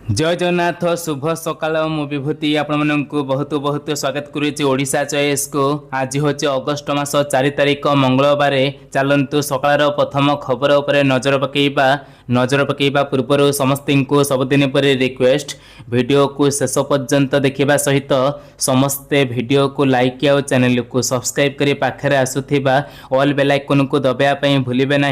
जय जगन्नाथ शुभ सकाल मु विभूति आपण बहुत बहुत स्वागत करुच्ची ओडिशा चॉइस को। आज हूँ अगस्ट मास 4 तारिख मंगलवार। चलतु सकाळ प्रथम खबर उपर नजर पकईबा पूर्व समस्त को सबुदिन पर रिक्वेस्ट वीडियो को शेष पर्यंत देखा सहित समस्ते वीडियो को लाइक और चैनल को सब्सक्राइब कर पाखे आसुवा ऑल बेल आइकन को दबाइवाई भूलें ना।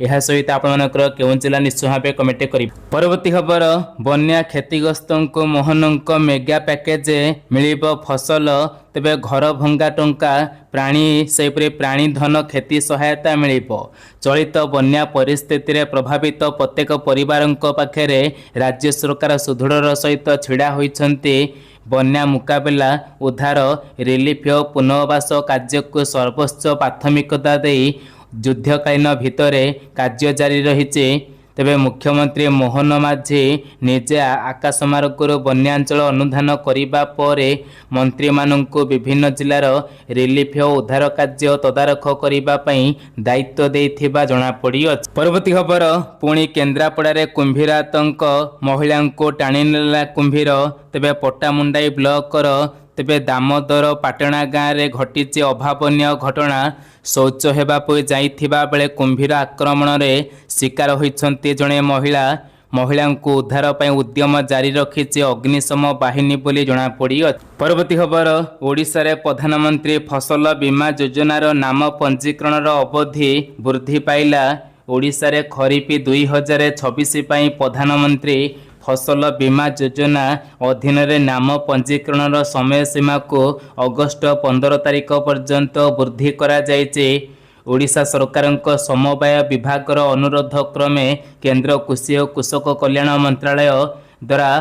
यह सहित आपणकर केउं जिला निश्चय भाव कमेंट करें। परवर्ती खबर बन्या क्षतिग्रस्त को मोहन मेगा पैकेज मिलिब फसल तेबे घर भंगा टंका प्राणी सेपरि प्राणी धन क्षति सहायता मिलिब। चलित बन्या परिस्थिति रे प्रभावित प्रत्येक परिवार पाखे राज्य सरकार सुदृढ़ सहित छिड़ा होइछन्ति। बन्या मुकाबला उद्धार रिलीफ और पुनर्वास कार्य को सर्वोच्च प्राथमिकता दे युद्धकालीन भितर कार्य जारी रही। तेबे मुख्यमंत्री मोहन माझी निजे आकाशमार्गରୁ बन्यांचल अनुधान करिबा परे मंत्री माननकु विभिन्न जिलार रिलीफ और उद्धार कार्य तदारख करिबा पई दायित्व देथिबा जणा पड़ी अछि। परवर्ती खबर पुणी केन्द्रापड़ारे कुंभीर आतंक महिला को टाणी नेला कुंभीर। तेबे पट्टामुंडाई ब्लॉकर तेबे दामोदर पाटणा गाँव में घटी अभावन घटना। शौच होगापी जाइथिबा बेले कुंभीर आक्रमण रे शिकार होइछन्ति जणे महिला को उद्धार पर उद्यम जारी रखी अग्निशम बाहिनी बोली जना पड़ी। परवर्ती खबर ओडिशा रे प्रधानमंत्री फसल बीमा योजनार नाम पंजीकरण अवधि वृद्धि पाइला। ओडिशा रे खरीफ 2026 पई प्रधानमंत्री फसल बीमा योजना अधीन रे नाम पंजीकरण समय सीमा को अगस्ट 15 तारिख पर्यंत वृद्धि करा जायछि। ओडिशा सरकार समवाय विभाग अनुरोध क्रमे केंद्र कृषि और कृषक कल्याण मंत्रालय द्वारा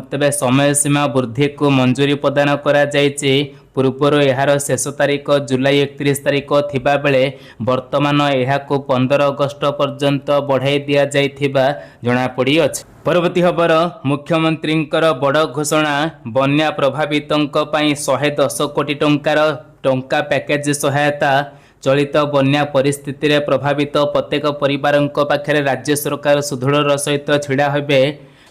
तेबे समय सीमा वृद्धि को मंजूरी प्रदान करा जायछि। पूर्वर यार शेष तारीख जुलाई 31 तारीख थिबा बेले वर्तमान यहाको 15 अगस्ट पर्यंत बढ़ाई दिया जाइथिबा जणा पड़ी अछि। परवर्ती खबर मुख्यमंत्री बड़ घोषणा बन्या प्रभावितों पई 110 कोटी टंका पैकेज सहायता। चलित बन्या परिस्थिति रे प्रभावित प्रत्येक परिवार पाखे राज्य सरकार सुदृढ़ सहित छिड़ा होबे।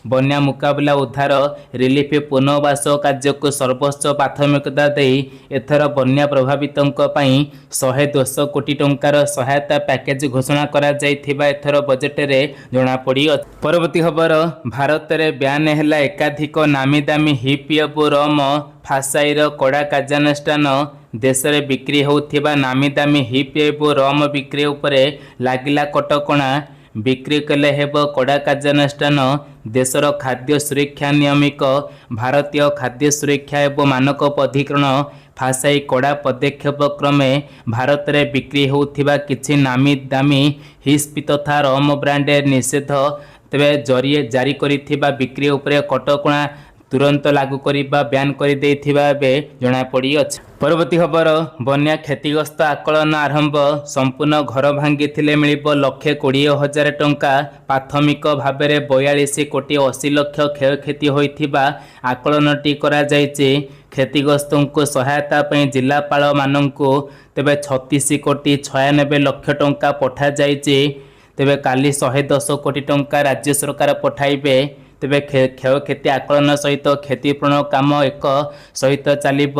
बन्या मुकाबला उद्धार रिलीफ पुनर्वास कार्य को सर्वोच्च प्राथमिकता दे एथर बन्या प्रभावितों पई 110 कोटी टंकार सहायता पैकेज घोषणा करा जाइथिबा एथर बजेट रे जणा पड़ी। परवर्ती खबर भारत रे ब्यान हैला एकाधिक नामी दामी हिप रम फासाईर कड़ा कार्यानुष्ठान। देश में बिक्री होथिबा नामी दामी हिप रम बिक्री उपरे लागिला कटकणा। बिक्री कले हेब कड़ा कार्यानुष्ठान। देशर खाद्य सुरक्षा नियमिक भारतीय खाद्य सुरक्षा एवं मानक प्राधिकरण फासाई कड़ा पदक्षेप क्रमे भारत में बिक्री होथिबा किछि नामी दामी हिस्प तथा रम ब्रांड निषेध तेबे जरिए जारी करिथिबा बिक्री उपरे कटकणा तुरंत लागू करने ब्यान कर जना पड़ी अछि। परवर्ती खबर बन्या क्षतिग्रस्त आकलन आरंभ। संपूर्ण घर भांगी मिलिब 1,20,000 टंका। प्राथमिक भाव में 42 कोटी 80 लक्ष क्षयक्षति होइथिबा आकलनटी करा जायछि। क्षतिग्रस्तों को सहायता पई जिलापाल माननकु तेबे 36 कोटी 96 लक्ष टंका पठा जायछि। तेबे काली 110 कोटी टंका राज्य सरकार पठाइबे। तेबे क्षयक्षति आकलन सहित क्षतिपूरण काम एक सहित चलिब।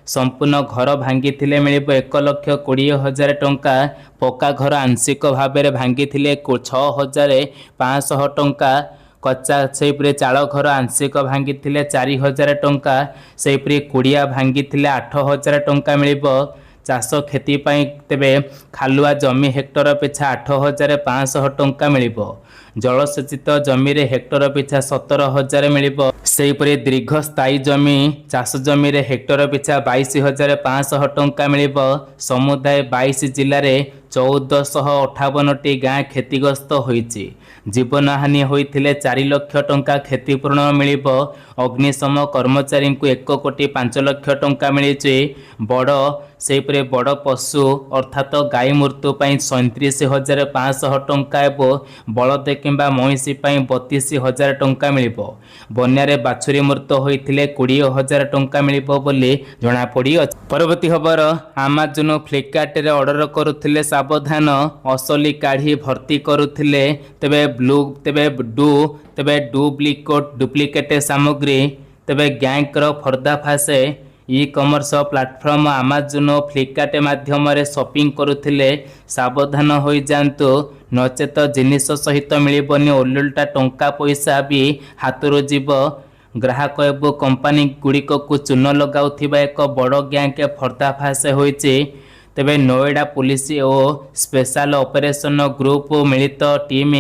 संपूर्ण घर भांगी मिलिब 1,20,000 टंका। पक्का घर आंशिक भाव में भांगी 6,500 टंका। कच्चा सेपरी चाल घर आंशिक भांगी 4,000 टंका। सेपरी कुड़िया भांगी 8,000 टंका मिलिब। चाष खेती तेबे खालुआ जमी हेक्टर पिछा 8,500 टंका मिलिब। जलसेचित जमी रे हेक्टर पिछा 17,000 मिलिब। सेहीपरि दीर्घस्थायी जमी चाष जमी रे हेक्टर पिछा 22,500 टंका मिलिब। समुदाय 22 जिले में 1458टी गाँ क्षतिग्रस्त होइछि। जीवन हानि होइथिले 4 लाख टंका क्षतिपूरण मिलिब। अग्निशम कर्मचारी को 1,05,00,000 टंका मिलिछि। बड़ सेपरे बड़ पशु अर्थात गाई मृत्यु 37,500 टंका एवं बलद किंबा महिषी 32,000 टंका मिल बन्यारे बाछुरी मृत्यु होते 20,000 टंका मिल जनापड़ी। परवर्ती खबर आमाजोन फ्लिपकार्ट ऑर्डर करुले सावधान असली काढ़ी भर्ती करुले तेबे डुप्लिकेट सामग्री तेबे गैंगर पर्दाफाश ई कॉमर्स प्लेटफॉर्म आमाजोन फ्लिपकार्ट माध्यम शॉपिंग करुले सावधान हो जातु नचेत जिनिस सहित मिलबनी ओल्टा टंका पैसा भी हाथरू जीव। ग्राहक एवं कंपनी गुड़िक को चून लगाउथिबा एक बड़ गैंग पर्दाफाश होइछि। तेबे नोएडा पुलिस और स्पेशल ऑपरेशन ग्रुप मिलित टीम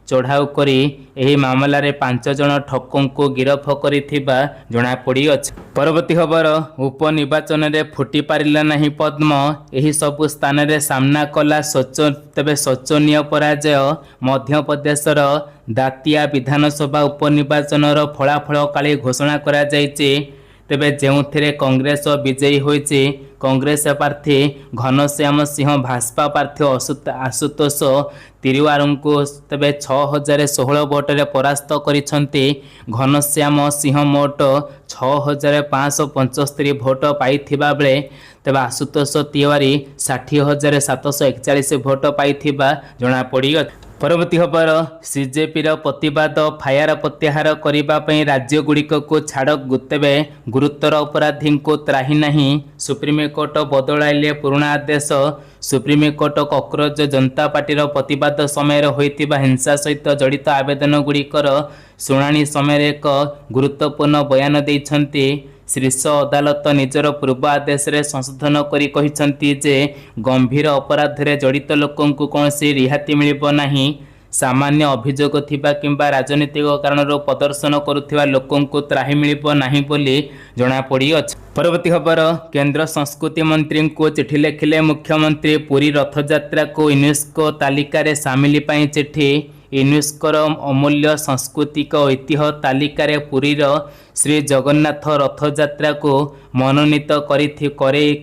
चढ़ाऊ करी एही मामला रे 5 जन ठकों को गिरफ करिथिबा जनापड़ी अछि। परवर्ती खबर उपनिर्वाचन रे फुटी पारिला नहीं पद्म एही सबु स्थान रे सामना कला शोचनीय पराजय। मध्य प्रदेशर दातिया विधानसभा उपनिर्वाचन फलाफल काली घोषणा करा जायछि। तेबे जेउथिरे कांग्रेस विजयी होइछि। कांग्रेस प्रार्थी घनश्याम सिंह भाजपा प्रार्थी आशुतोष तिवारी को तेबे 6,016 भोट रे परास्त करिसंती। घनश्याम सिंह मोट 6,575 भोट पाइथिबा बेले तेबे आशुतोष तिवारी 60,741 भोट पाइथिबा जणा पड़ी। परवर्ती खबर सीजेपी प्रतिवाद फायर प्रत्याहार करने राज्य गुड़िक को छाड़ तेबे गुरुतर अपराधी को त्राही नहीं। सुप्रीमकोर्ट बदलाइले पुराणा आदेश। सुप्रीमकोर्ट कॉकरोच जनता पार्टी प्रतिवाद समय होइतिबा हिंसा सहित जड़ित आवेदन गुड़िकर शुणाणी समय एक गुरुत्वपूर्ण बयान देइछंती। शीर्ष अदालत निजर पूर्व आदेश रे संशोधन करी कहिसंती जे गंभीर अपराध रे जड़ित लोकन को कौनसी रिहाती मिलिबो नाही। सामान्य अभियोग थिबा किंबा राजनीतिक कारण प्रदर्शन करुथिबा लोकन को त्राही मिलिबो नाही बोली जणा पड़ी अछि। परवर्ती खबर केंद्र संस्कृति मंत्री को चिठी लिखिले मुख्यमंत्री। पुरी रथयात्रा को यूनेस्को तालिका रे शामिल पाई चिठी। यूनेस्कोर अमूल्य सांस्कृतिक ऐतिह्य तालिकार पुरीर श्री जगन्नाथ रथयात्रा को मनोनीत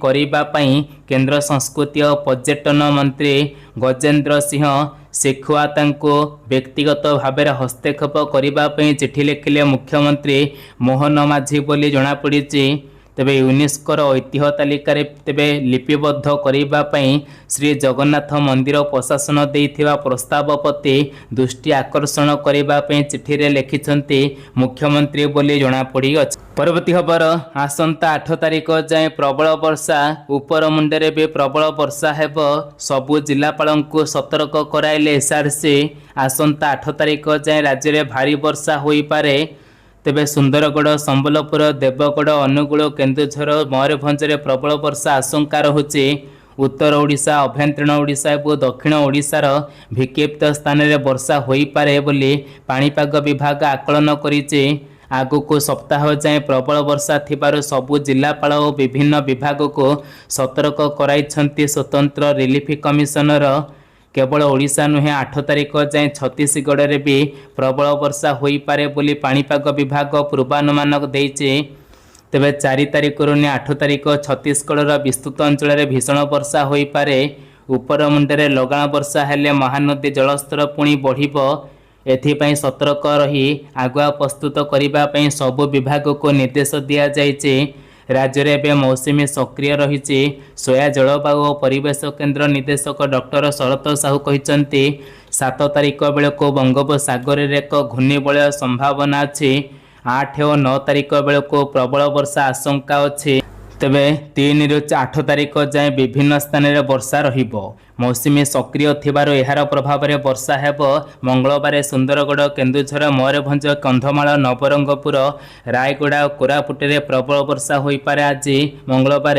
करिबा पई केंद्र संस्कृति और पर्यटन मंत्री गजेंद्र सिंह शेखावत को व्यक्तिगत भाव हस्तक्षेप करने चिठी लिखिले मुख्यमंत्री मोहन माझी बोली जनापड़ी। तेबे यूनेस्कोर ऐतिह्य तालिकार तेबे लिपिबद्ध करने श्री जगन्नाथ मंदिर प्रशासन देइथिबा प्रस्ताव प्रति दृष्टि आकर्षण करने चिठी रे लिखिछंती मुख्यमंत्री बोली जनापड़ी। परवर्ती खबर आसंता 8 तारिख जाए प्रबल वर्षा। उपर मुंडे भी प्रबल वर्षा हेब। सबु जिलापाल को सतर्क कराइले एसआरसी। आसंता 8 तारिख जाए राज्य में भारी वर्षा हो पारे। तेबे सुंदरगढ़ संबलपुर देवगढ़ अनुगुल केन्दुझर मयूरभंज में प्रबल वर्षा आशंका रहुछि। उत्तर ओडिशा अभ्यंतरीण ओडिशा और दक्षिण ओडिशार विक्षिप्त स्थान में वर्षा हो पारे बोली पाणीपाग विभाग आकलन करिछि। आगको सप्ताह जाए प्रबल वर्षा थिबार सबु जिलापाल और विभिन्न विभाग को सतर्क कराइछंती स्वतंत्र रिलीफ कमिशनर। केवल ओडिशा नुहे 8 तारिख जाए छत्तीसगढ़ में भी प्रबल वर्षा हो पारे बोली पाणीपाग विभाग पूर्वानुमान देइछि। तेबे 4 तारिख 8 तारिख छत्तीसगढ़ विस्तृत अंचल में भीषण वर्षा हो पारे। उपर मुंडे लगाण वर्षा हेले महानदी जलस्तर पुणी बढ़िबो। एथिपाई सतर्क रही आगुआ प्रस्तुत करने सबु विभाग को निर्देश दिया जाइछि। राज्य में एवं मौसुमी सक्रिय रही। सोया जलवायु और परिवेश केन्द्र निर्देशक डॉक्टर शरत साहू कहते 7 तारिख बेलू बंगोपसागर में एक घूर्णिबलय संभावना अच्छी। 8 और 9 तारिख बेलू प्रबल वर्षा आशंका अच्छी। तेबे 3 ରୁ 8 तारिख जाए विभिन्न स्थान में वर्षा रहिबो। मौसुमी सक्रिय थिबारो एहार प्रभाव में वर्षा हेब। मंगलवार सुंदरगढ़ केन्दुझर मयूरभंज कंधमाल नवरंगपुर रायगड़ा और कोरापुट में प्रबल वर्षा हो पारे। आज मंगलवार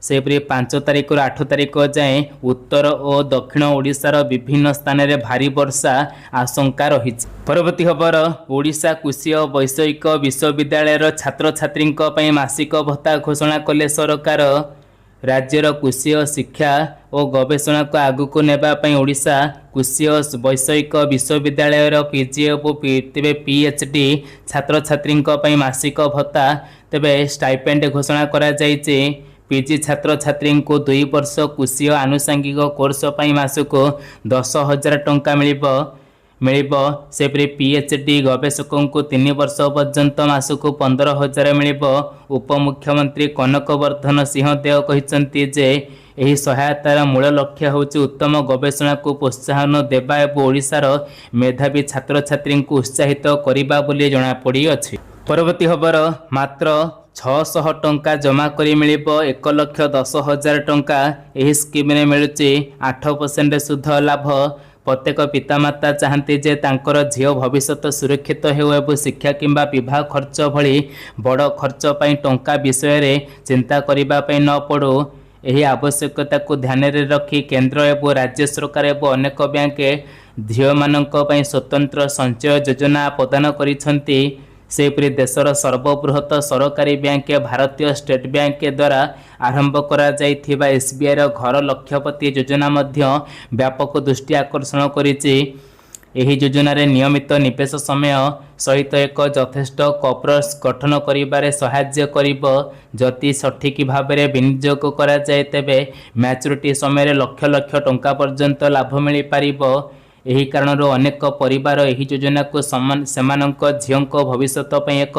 सेपरी 5 तारिख 8 तारिख जाए उत्तर और दक्षिण ओडिशार विभिन्न स्थान में भारी वर्षा आशंका रही। परवर्ती खबर ओडिशा कृषि और वैषयिक विश्वविद्यालय छात्र छात्री मासिक भत्ता घोषणा कले सरकार। राज्यर कृषि और शिक्षा और गवेषणा को आगू नेबापी ओडिशा कृषि और वैषयिक विश्वविद्यालय पीजी और पीएचडी छात्र छात्री मासिक भत्ता तेबे स्टाइपेंड घोषणा करा जायछि। पीजी छात्र छात्री को 2 वर्ष कृषि आनुषंगिक कोर्स पर मासक 10,000 टंका मिलिब सेपरी पीएचडी गवेषकों को 3 वर्ष पर्यंत मासक 15,000 मिलिब। उपमुख्यमंत्री कनक वर्धन सिंहदेव कहते जे यही सहायतार मूल लक्ष्य होची उत्तम गवेषणा को प्रोत्साहन देवा एवं ओडिशार मेधावी छात्र छात्री को उत्साहित करने बोली जनापड़ी अछि। परवर्ती खबर मात्र 600 टंका जमा करी मिलिब 1,10,000 टंका। यही स्कीम रे मिलुची 8% सुध लाभ। प्रत्येक पितामाता चाहती जे तांकर झील भविष्य सुरक्षित हो एवं शिक्षा किंबा विवाह खर्च भली बड़ खर्च पर टंका विषय रे चिंता करने न पड़ो। यही आवश्यकता को ध्यान में रखी केंद्र एवं राज्य सरकार एवं अनेक बैंक झील मानक पई स्वतंत्र संचय योजना प्रदान करिसंती। सेपरी देशर सर्वबृहत सरकारी बैंक भारतीय स्टेट बैंक द्वारा आरंभ करा जाइथिबा एसबीआई रो घर लक्षपति योजना मध्य व्यापक दृष्टि आकर्षण करिछि। एही योजना रे नियमित निवेश समय सहित एक यथेष्ट कॉर्पोरेट्स गठन करिबारे सहाय्य करिबो। जति सठिक भाव में विनियोग करा जाय तेबे मैच्योरिटी समय लक्ष लक्ष टंका पर्यंत लाभ मिल पारिबो। यही कारण अनेक परिवार यही योजना को सेमानक झीक भविष्य एक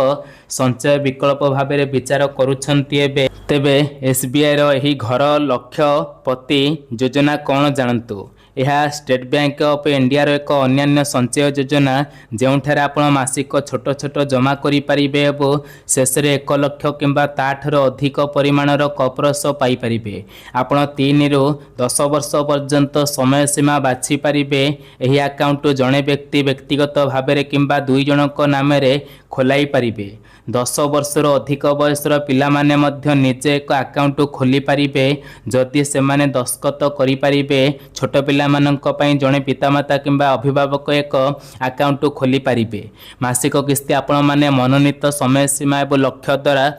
संचय विकल्प भाव में विचार करुछंती। तेबे एसबीआई रो यही घर लक्षपति योजना कौन जानतु। यह स्टेट बैंक ऑफ इंडिया रो एक अन्य संचय योजना जोठार आपण मासिक छोट छोट जमा करि परिबे एवं शेष रे 1 लाख किंबा ताठर अधिक परिमाणर कॉर्पोरेट्स पाई परिबे। आपण 3 रु 10 वर्ष पर्यंत समय सीमा बाछि परिबे। एही अकाउंट जणे व्यक्ति व्यक्तिगत भाव में किंबा 2 जनक नाम रे खोलाई परिबे। 10 वर्षर अधिक बयसर पिला माने मध्य निजे एक अकाउंट खोली पारिबे जदि से माने दस्खत करि पारिबे। छोट पिला मानक पई जणे पितामाता किंबा अभिभावक एक अकाउंट खोली पारिबे। मासिक किस्ती आपण माने मनोनीत समय सीमा एवं लक्ष्य द्वारा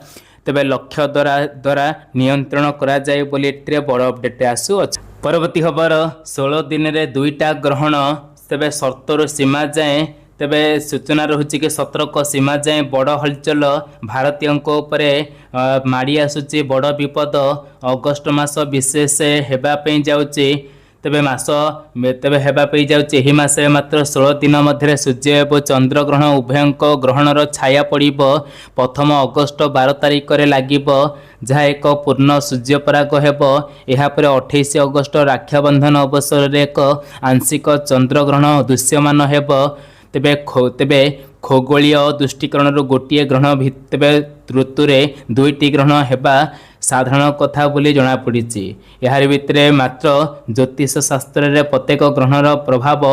तेबे लक्ष्य द्वारा नियंत्रण करा जाय बोली एते बड़ अपडेट आसु अछि। परवर्ती खबर 16 दिन रे 2टा ग्रहण तेबे शर्तर सीमा जाए तेबे सूचना रहुची कि सतर्क सीमा जाए बड़ हलचल भारतीयों उपरे माड़ी आसुची बड़ विपद। अगस्ट मास विशेष हेबापई जाउची तेबे हेबापई जाउची। एही मासे मात्र 16 दिन मध्य सूर्य एवं चंद्र ग्रहण उभयंक ग्रहणर छाया पड़िबो। प्रथम अगस्ट 12 तारिख रे लागिबो जहाँ एक पूर्ण सूर्यपराग हेबो। एहा परे 28 अगस्ट राक्षाबंधन अवसर रे एक आंशिक चंद्र ग्रहण दृश्यमान हेबो। तेबे खगोलीय दृष्टिकोण गोटे ग्रहण तेबे ऋतु रे 2टी ग्रहण हेबा साधारण कथा बोली जना पड़िछि। यार भितरे मात्र ज्योतिष शास्त्र रे प्रत्येक ग्रहणर प्रभाव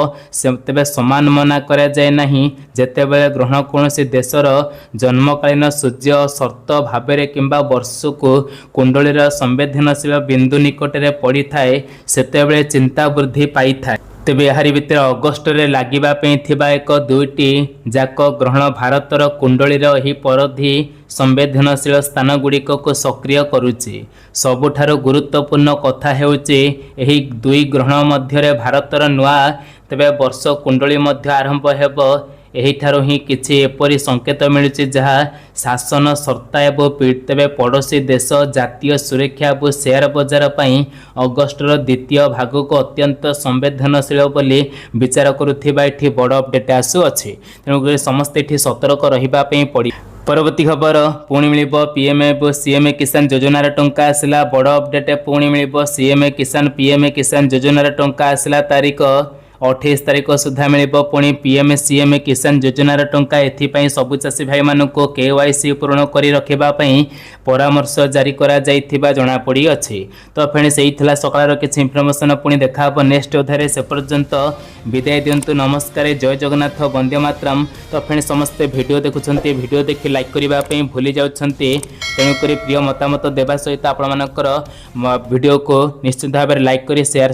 तेबे समान मना करा जाय नाही। जेतेबेले ग्रहण कोनोसी देशर जन्मकालीन सूर्य शर्त भाव में किंबा वर्षको कुंडलीर संवेदनशील बिंदु निकट रे पड़ी थाए सेतेबेले चिंता वृद्धि पाई थाए। तेबे यारी भितर अगस्ट रे लागिबा पे थिबा एक 2टी जाक ग्रहण भारतर कुंडलीर एही परधि संवेदनशील स्थान गुड़िक को सक्रिय करुछि। सबुठारु गुरुत्वपूर्ण कथा हेउछि एही 2 ग्रहण मध्य भारतर नुआ तेबे वर्ष कुंडली मध्य आरंभ हेबो। एही ठारो ही किछि एपरि संकेत मिलुछि जहा शासन सर्ता एवं तेबे पड़ोसी देश जातीय सुरक्षा और शेयर बजार पई अगस्टर द्वितीय भाग को अत्यंत संवेदनशील बोली विचार करुथिबा एठी बड़ अपडेट आसु अछि। तेणु समस्ते एठी सतर्क रहिबा पई पड़ी। परवर्ती खबर पुणी मिलिब पीएमए और सीएमए किसान योजनार टंका आसला। बड़ अपडेट पुणी मिलिब सीएमए किसान पीएमए किसान योजनार टंका आसला तारीख 28 तारिख सुधा मिलिब। पुणी पीएमए सीएमए किसान योजनार टंका एथिपाई सबु चाषी भाई मानको केवाईसी पूर्ण करी रखिबा पई परामर्श जारी करा जाइथिबा जणा पड़ी अछि। तो फ्रेंड्स एही थिला सकाळर किछि इन्फॉर्मेशन पुणी देखा हबो नेक्स्ट अध्याय। से पर्यंत विदाय दियंतु। नमस्कार, जय जगन्नाथ, वंदे मातरम। तो फ्रेंड्स समस्त वीडियो देखुछन्ते, वीडियो देखि लाइक करिबा पई भूली जाउछन्ते। तेणु करी प्रिय मतामत देबा सहित आपण मानकर वीडियो को निश्चित भाव लाइक करी शेयर